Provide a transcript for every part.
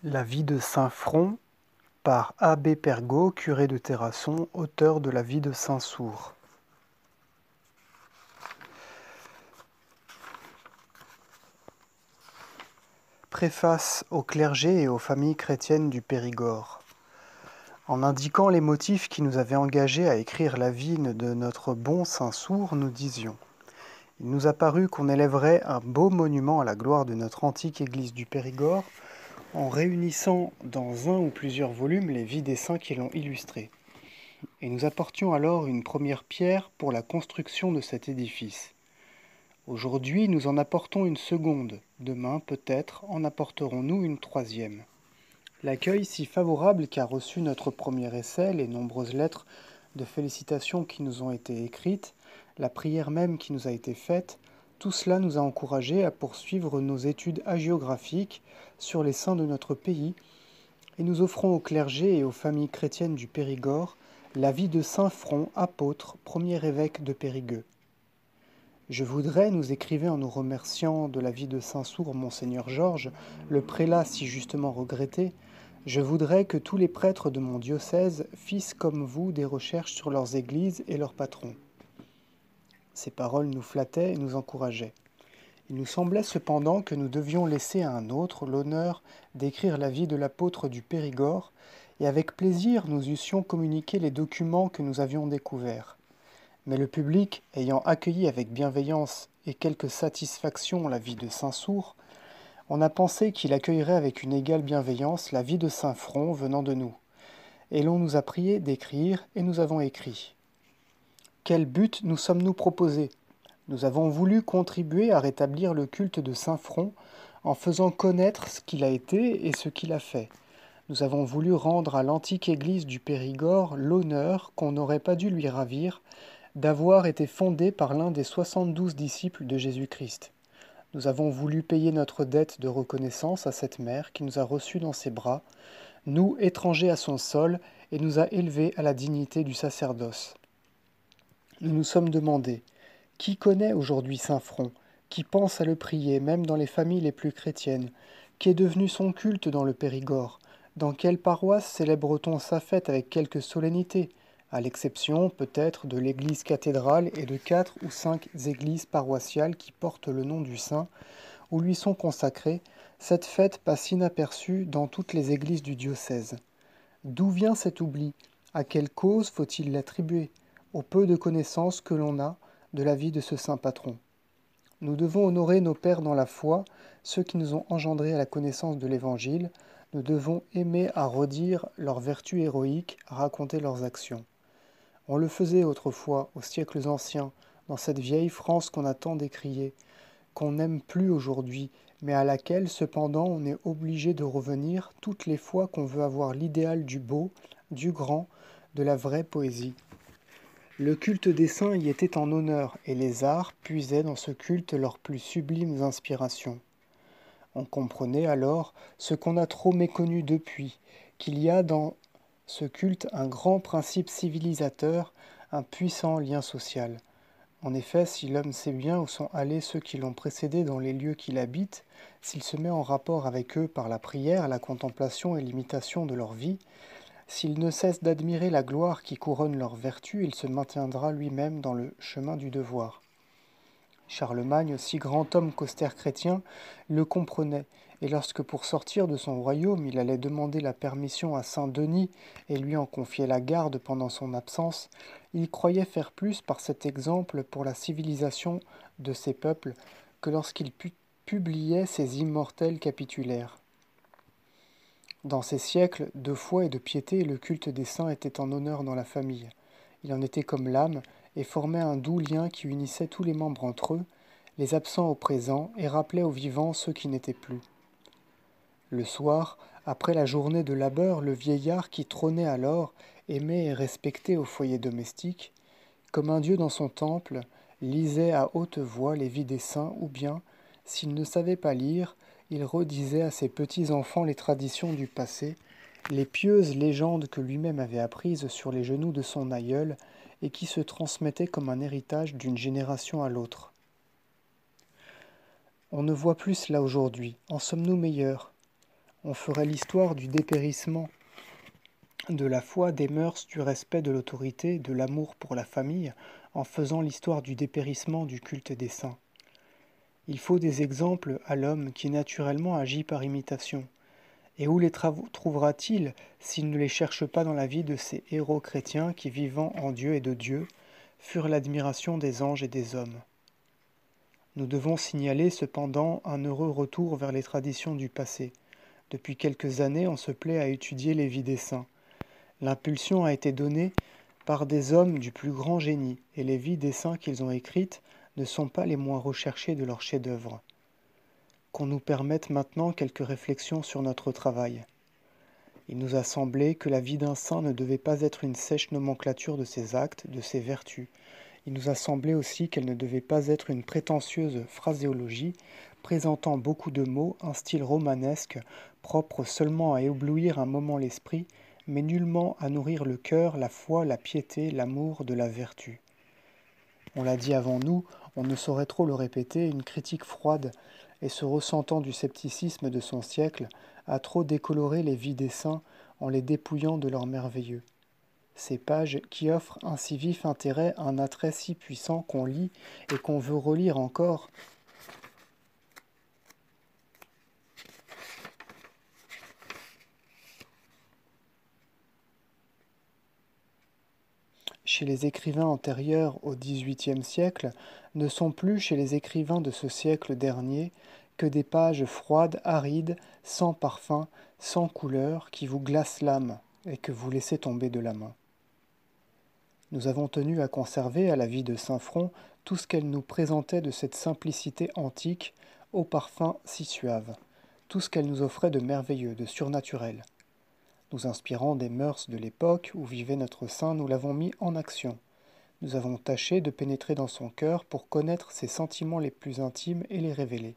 La vie de saint Front par Abbé Pergaud, curé de Terrasson, auteur de la vie de saint Sour. Préface au clergé et aux familles chrétiennes du Périgord. En indiquant les motifs qui nous avaient engagés à écrire la vie de notre bon saint Sour, nous disions: il nous a paru qu'on élèverait un beau monument à la gloire de notre antique église du Périgord en réunissant dans un ou plusieurs volumes les vies des saints qui l'ont illustré. Et nous apportions alors une première pierre pour la construction de cet édifice. Aujourd'hui, nous en apportons une seconde. Demain, peut-être, en apporterons-nous une troisième. L'accueil si favorable qu'a reçu notre premier essai, les nombreuses lettres de félicitations qui nous ont été écrites, la prière même qui nous a été faite, tout cela nous a encouragés à poursuivre nos études hagiographiques sur les saints de notre pays, et nous offrons au clergé et aux familles chrétiennes du Périgord la vie de saint Front, apôtre, premier évêque de Périgueux. Je voudrais, nous écrivait en nous remerciant de la vie de saint Sour monseigneur Georges, le prélat si justement regretté, je voudrais que tous les prêtres de mon diocèse fissent comme vous des recherches sur leurs églises et leurs patrons. Ces paroles nous flattaient et nous encourageaient. Il nous semblait cependant que nous devions laisser à un autre l'honneur d'écrire la vie de l'apôtre du Périgord, et avec plaisir nous eussions communiqué les documents que nous avions découverts. Mais le public, ayant accueilli avec bienveillance et quelque satisfaction la vie de saint Sour, on a pensé qu'il accueillerait avec une égale bienveillance la vie de saint Front venant de nous. Et l'on nous a prié d'écrire, et nous avons écrit. Quel but nous sommes-nous proposés ? Nous avons voulu contribuer à rétablir le culte de saint Front en faisant connaître ce qu'il a été et ce qu'il a fait. Nous avons voulu rendre à l'antique église du Périgord l'honneur qu'on n'aurait pas dû lui ravir d'avoir été fondée par l'un des 72 disciples de Jésus-Christ. Nous avons voulu payer notre dette de reconnaissance à cette mère qui nous a reçus dans ses bras, nous étrangers à son sol, et nous a élevés à la dignité du sacerdoce. Nous nous sommes demandé: qui connaît aujourd'hui saint Front, qui pense à le prier, même dans les familles les plus chrétiennes? Qu'est devenu son culte dans le Périgord? Dans quelle paroisse célèbre-t-on sa fête avec quelque solennité, à l'exception, peut-être, de l'église cathédrale et de 4 ou 5 églises paroissiales qui portent le nom du saint, où lui sont consacrées, cette fête passe inaperçue dans toutes les églises du diocèse. D'où vient cet oubli? À quelle cause faut-il l'attribuer? Au peu de connaissances que l'on a de la vie de ce saint patron. Nous devons honorer nos pères dans la foi, ceux qui nous ont engendrés à la connaissance de l'Évangile. Nous devons aimer à redire leurs vertus héroïques, à raconter leurs actions. On le faisait autrefois, aux siècles anciens, dans cette vieille France qu'on a tant décriée, qu'on n'aime plus aujourd'hui, mais à laquelle cependant on est obligé de revenir toutes les fois qu'on veut avoir l'idéal du beau, du grand, de la vraie poésie. Le culte des saints y était en honneur, et les arts puisaient dans ce culte leurs plus sublimes inspirations. On comprenait alors ce qu'on a trop méconnu depuis, qu'il y a dans ce culte un grand principe civilisateur, un puissant lien social. En effet, si l'homme sait bien où sont allés ceux qui l'ont précédé dans les lieux qu'il habite, s'il se met en rapport avec eux par la prière, la contemplation et l'imitation de leur vie, s'il ne cesse d'admirer la gloire qui couronne leur vertu, il se maintiendra lui-même dans le chemin du devoir. Charlemagne, aussi grand homme qu'austère chrétien, le comprenait, et lorsque pour sortir de son royaume il allait demander la permission à saint Denis et lui en confier la garde pendant son absence, il croyait faire plus par cet exemple pour la civilisation de ses peuples que lorsqu'il publiait ses immortels capitulaires. Dans ces siècles de foi et de piété, le culte des saints était en honneur dans la famille. Il en était comme l'âme et formait un doux lien qui unissait tous les membres entre eux, les absents au présent, et rappelait aux vivants ceux qui n'étaient plus. Le soir, après la journée de labeur, le vieillard qui trônait alors, aimé et respecté au foyer domestique, comme un dieu dans son temple, lisait à haute voix les vies des saints, ou bien, s'il ne savait pas lire, il redisait à ses petits-enfants les traditions du passé, les pieuses légendes que lui-même avait apprises sur les genoux de son aïeul et qui se transmettaient comme un héritage d'une génération à l'autre. On ne voit plus cela aujourd'hui. En sommes-nous meilleurs ? On ferait l'histoire du dépérissement de la foi, des mœurs, du respect de l'autorité, de l'amour pour la famille, en faisant l'histoire du dépérissement du culte des saints. Il faut des exemples à l'homme qui naturellement agit par imitation. Et où les trouvera-t-il s'il ne les cherche pas dans la vie de ces héros chrétiens qui, vivant en Dieu et de Dieu, furent l'admiration des anges et des hommes? Nous devons signaler cependant un heureux retour vers les traditions du passé. Depuis quelques années, on se plaît à étudier les vies des saints. L'impulsion a été donnée par des hommes du plus grand génie, et les vies des saints qu'ils ont écrites ne sont pas les moins recherchées de leurs chefs-d'œuvre. Qu'on nous permette maintenant quelques réflexions sur notre travail. Il nous a semblé que la vie d'un saint ne devait pas être une sèche nomenclature de ses actes, de ses vertus. Il nous a semblé aussi qu'elle ne devait pas être une prétentieuse phraséologie, présentant beaucoup de mots, un style romanesque, propre seulement à éblouir un moment l'esprit, mais nullement à nourrir le cœur, la foi, la piété, l'amour de la vertu. On l'a dit avant nous, on ne saurait trop le répéter, une critique froide et se ressentant du scepticisme de son siècle a trop décoloré les vies des saints en les dépouillant de leur merveilleux. Ces pages qui offrent un si vif intérêt, un attrait si puissant qu'on lit et qu'on veut relire encore, chez les écrivains antérieurs au XVIIIe siècle, ne sont plus chez les écrivains de ce siècle dernier que des pages froides, arides, sans parfum, sans couleur, qui vous glacent l'âme et que vous laissez tomber de la main. Nous avons tenu à conserver à la vie de Saint-Front tout ce qu'elle nous présentait de cette simplicité antique, au parfum si suave, tout ce qu'elle nous offrait de merveilleux, de surnaturel. Nous inspirant des mœurs de l'époque où vivait notre saint, nous l'avons mis en action. Nous avons tâché de pénétrer dans son cœur pour connaître ses sentiments les plus intimes et les révéler.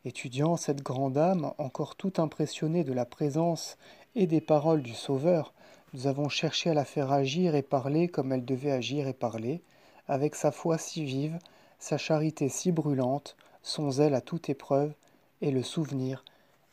Étudiant cette grande âme, encore tout impressionnée de la présence et des paroles du Sauveur, nous avons cherché à la faire agir et parler comme elle devait agir et parler, avec sa foi si vive, sa charité si brûlante, son zèle à toute épreuve et le souvenir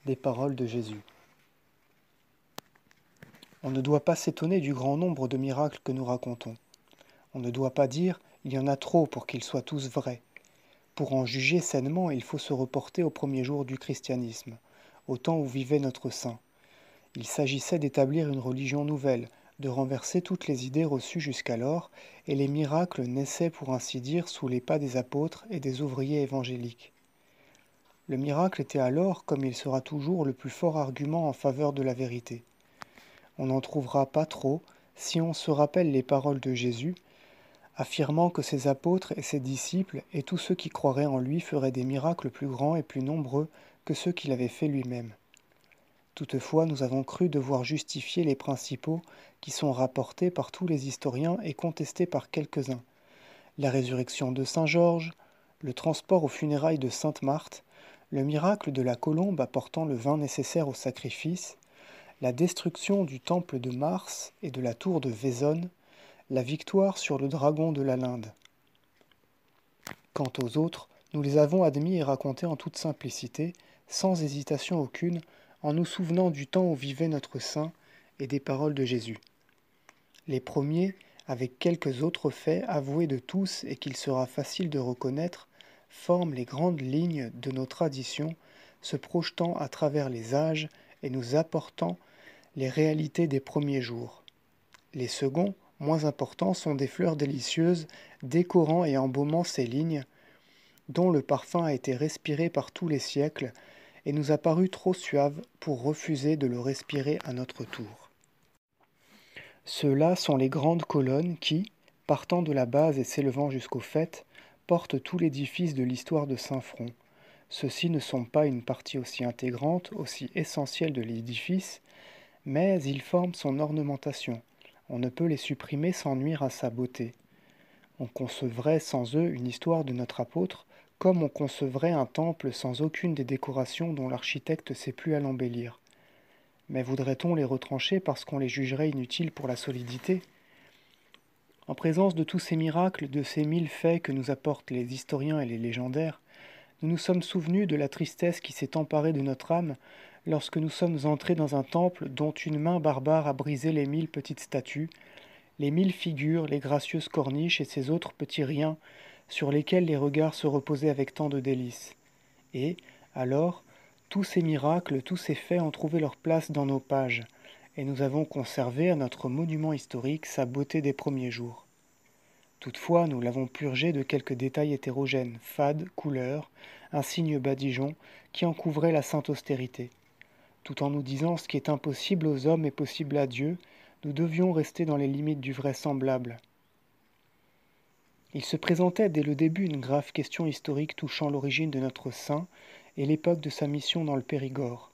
des paroles de Jésus. On ne doit pas s'étonner du grand nombre de miracles que nous racontons. On ne doit pas dire « il y en a trop pour qu'ils soient tous vrais ». Pour en juger sainement, il faut se reporter aux premiers jours du christianisme, au temps où vivait notre saint. Il s'agissait d'établir une religion nouvelle, de renverser toutes les idées reçues jusqu'alors, et les miracles naissaient pour ainsi dire sous les pas des apôtres et des ouvriers évangéliques. Le miracle était alors, comme il sera toujours, le plus fort argument en faveur de la vérité. On n'en trouvera pas trop si on se rappelle les paroles de Jésus, affirmant que ses apôtres et ses disciples et tous ceux qui croiraient en lui feraient des miracles plus grands et plus nombreux que ceux qu'il avait fait lui-même. Toutefois, nous avons cru devoir justifier les principaux qui sont rapportés par tous les historiens et contestés par quelques-uns. La résurrection de Saint Georges, le transport aux funérailles de Sainte Marthe, le miracle de la colombe apportant le vin nécessaire au sacrifice, la destruction du temple de Mars et de la tour de Vésone, la victoire sur le dragon de la Linde. Quant aux autres, nous les avons admis et racontés en toute simplicité, sans hésitation aucune, en nous souvenant du temps où vivait notre saint et des paroles de Jésus. Les premiers, avec quelques autres faits avoués de tous et qu'il sera facile de reconnaître, forment les grandes lignes de nos traditions, se projetant à travers les âges et nous apportant les réalités des premiers jours. Les seconds, moins importants, sont des fleurs délicieuses, décorant et embaumant ces lignes, dont le parfum a été respiré par tous les siècles, et nous a paru trop suave pour refuser de le respirer à notre tour. Ceux-là sont les grandes colonnes qui, partant de la base et s'élevant jusqu'au faîte, portent tout l'édifice de l'histoire de Saint-Front. Ceux-ci ne sont pas une partie aussi intégrante, aussi essentielle de l'édifice, mais ils forment son ornementation. On ne peut les supprimer sans nuire à sa beauté. On concevrait sans eux une histoire de notre apôtre, comme on concevrait un temple sans aucune des décorations dont l'architecte s'est plu à l'embellir. Mais voudrait-on les retrancher parce qu'on les jugerait inutiles pour la solidité ? En présence de tous ces miracles, de ces 1000 faits que nous apportent les historiens et les légendaires, nous nous sommes souvenus de la tristesse qui s'est emparée de notre âme lorsque nous sommes entrés dans un temple dont une main barbare a brisé les 1000 petites statues, les 1000 figures, les gracieuses corniches et ces autres petits riens sur lesquels les regards se reposaient avec tant de délices. Et, alors, tous ces miracles, tous ces faits ont trouvé leur place dans nos pages, et nous avons conservé à notre monument historique sa beauté des premiers jours. Toutefois, nous l'avons purgé de quelques détails hétérogènes, fades, couleurs, un signe badigeon qui en couvrait la sainte austérité. Tout en nous disant ce qui est impossible aux hommes est possible à Dieu, nous devions rester dans les limites du vraisemblable. Il se présentait dès le début une grave question historique touchant l'origine de notre saint et l'époque de sa mission dans le Périgord.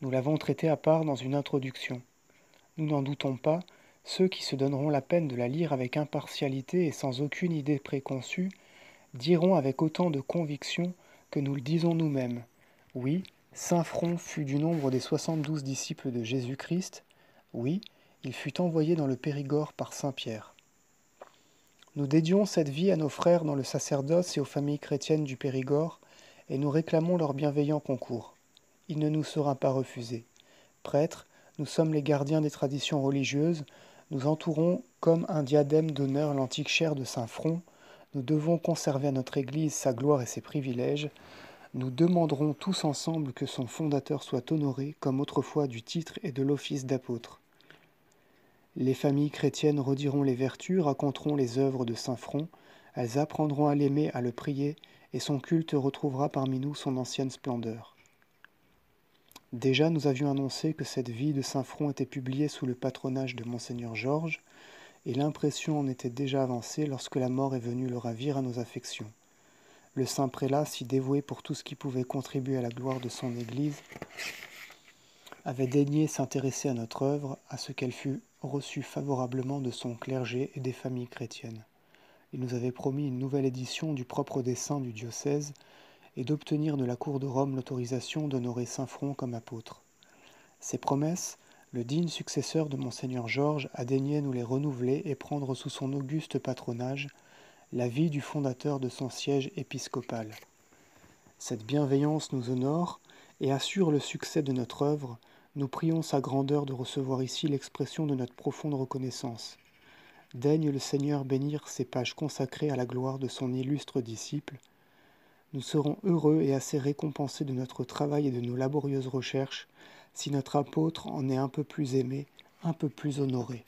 Nous l'avons traité à part dans une introduction. Nous n'en doutons pas, ceux qui se donneront la peine de la lire avec impartialité et sans aucune idée préconçue diront avec autant de conviction que nous le disons nous-mêmes. Oui, saint Front fut du nombre des 72 disciples de Jésus-Christ. Oui, il fut envoyé dans le Périgord par saint Pierre. Nous dédions cette vie à nos frères dans le sacerdoce et aux familles chrétiennes du Périgord, et nous réclamons leur bienveillant concours. Il ne nous sera pas refusé. Prêtres, nous sommes les gardiens des traditions religieuses, nous entourons comme un diadème d'honneur l'antique chaire de saint Front, nous devons conserver à notre Église sa gloire et ses privilèges, nous demanderons tous ensemble que son fondateur soit honoré comme autrefois du titre et de l'office d'apôtre. Les familles chrétiennes rediront les vertus, raconteront les œuvres de saint Front, elles apprendront à l'aimer, à le prier, et son culte retrouvera parmi nous son ancienne splendeur. Déjà nous avions annoncé que cette vie de saint Front était publiée sous le patronage de monseigneur Georges, et l'impression en était déjà avancée lorsque la mort est venue le ravir à nos affections. Le saint prélat, si dévoué pour tout ce qui pouvait contribuer à la gloire de son Église, avait daigné s'intéresser à notre œuvre, à ce qu'elle fût reçue favorablement de son clergé et des familles chrétiennes. Il nous avait promis une nouvelle édition du propre dessein du diocèse et d'obtenir de la cour de Rome l'autorisation d'honorer saint Front comme apôtre. Ces promesses, le digne successeur de monseigneur Georges a daigné nous les renouveler et prendre sous son auguste patronage la vie du fondateur de son siège épiscopal. Cette bienveillance nous honore et assure le succès de notre œuvre. Nous prions sa grandeur de recevoir ici l'expression de notre profonde reconnaissance. Daigne le Seigneur bénir ces pages consacrées à la gloire de son illustre disciple. Nous serons heureux et assez récompensés de notre travail et de nos laborieuses recherches si notre apôtre en est un peu plus aimé, un peu plus honoré.